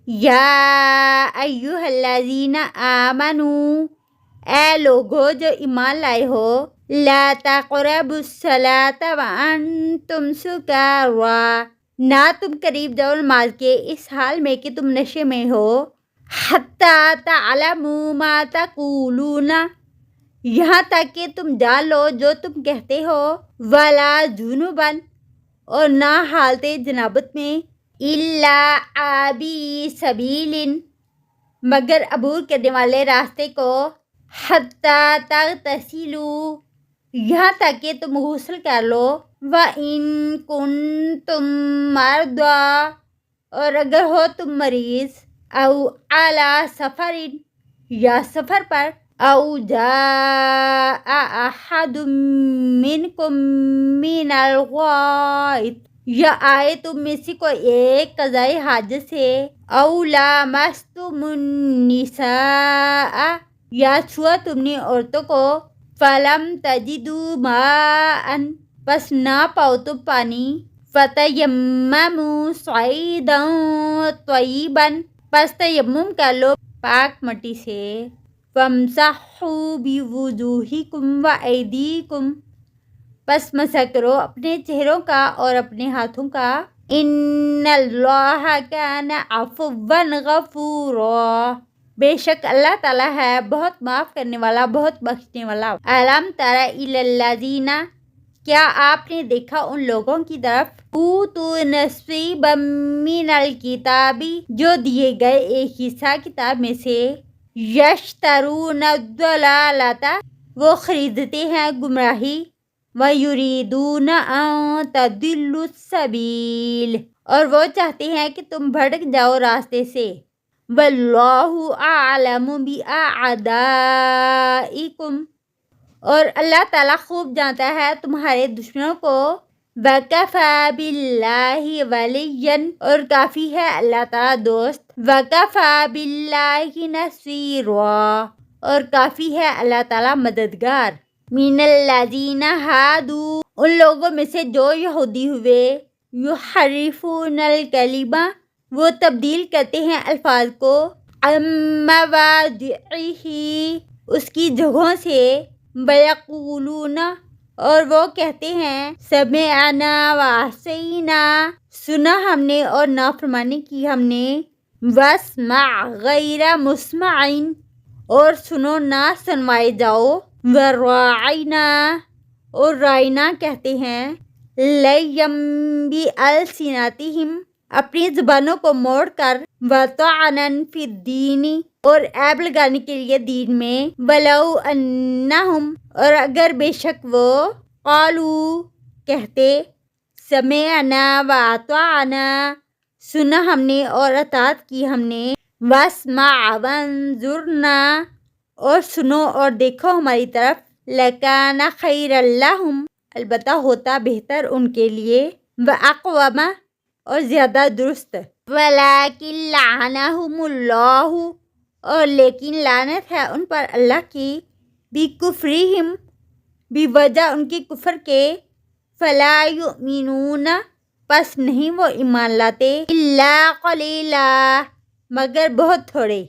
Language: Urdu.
یا ایھا الذین آمنو، اے لوگو جو ایمان لائے ہو، لا تقربوا الصلاۃ وانتم سکارا، نہ تم قریب جاؤ نماز کے اس حال میں کہ تم نشے میں ہو، حتی تعلموا ما تقولون، یہاں تک کہ تم جان لو جو تم کہتے ہو، ولا جنبا، اور نہ حالت جنابت میں، الا عابری سبیل، مگر عبور کرنے والے راستے کو، حتی تغتسلوا، یہاں تک کہ تم غسل کر لو، وَإِن كُنتُم مَّرْضَىٰ، اور اگر ہو تم مریض، او علی سفر، یا سفر پر، او جاء احد منکم من الغائط، یا آئے تم میں سے کوئی ایک قضائے حاجت سے، او لامستم النساء، یا چھوا تم نے عورتوں کو، فلم تجدوا ماء، پس نہ پاؤ تم پانی، فتیمموا صعیدا طیبا، پس تیمم کر لو پاک مٹی سے، فامسحوا بوجوہکم وایدیکم، پس مسح کرو اپنے چہروں کا اور اپنے ہاتھوں کا، ان اللہ کان عفوا غفورا، بے شک اللہ تعالیٰ ہے بہت معاف کرنے والا بہت بخشنے والا۔ الم تر الی الذین، کیا آپ نے دیکھا ان لوگوں کی طرف، اوتوا نصیبا من الکتاب، جو دیے گئے ایک حصہ کتاب میں سے، یشترون الضلالۃ، وہ خریدتے ہیں گمراہی، ویریدون ان تضلوا السبیل، اور وہ چاہتے ہیں کہ تم بھٹک جاؤ راستے سے، واللہ اعلم باعدائکم، اور اللہ تعالیٰ خوب جانتا ہے تمہارے دشمنوں کو، وَكَفَى بِاللَّهِ وَلِيًّا، اور کافی ہے اللہ تعالیٰ دوست، وَكَفَى بِاللَّهِ نَصِيرًا، اور کافی ہے اللہ تعالیٰ مددگار، مِنَ الَّذِينَ هَادُوا، ان لوگوں میں سے جو یہودی ہوئے، یحرفون الکلم، وہ تبدیل کرتے ہیں الفاظ کو، عن مواضعہ، اس کی جگہوں سے، ویقولون، اور وہ کہتے ہیں، سمعنا وعصینا، سنا ہم نے اور نافرمانی کی ہم نے، واسمع غیر مسمع، اور سنو نہ سنوائے جاؤ، وراعنا، اور رائنا کہتے ہیں، لیًّا بِأَلْسِنَتِہِمْ، اپنی زبانوں کو موڑ کر، وطعنا فی الدین، اور عیب لگانے کے لیے دین میں، ولو انہم، اور اگر بے شک وہ، قالوا، کہتے، سمعنا واطعنا، سنا ہم نے اور اطاعت کی ہم نے، واسمع وانظرنا، اور سنو اور دیکھو ہماری طرف، لکان خیرا لہم، البتہ ہوتا بہتر ان کے لیے، واقوم، اور زیادہ درست، ولکن لعنہم اللہ، اور لیکن لعنت ہے ان پر اللہ کی، بکفرہم، بوجہ ان کے کفر کے، فلا یؤمنون، پس نہیں وہ ایمان لاتے، الا قلیلا، مگر بہت تھوڑے۔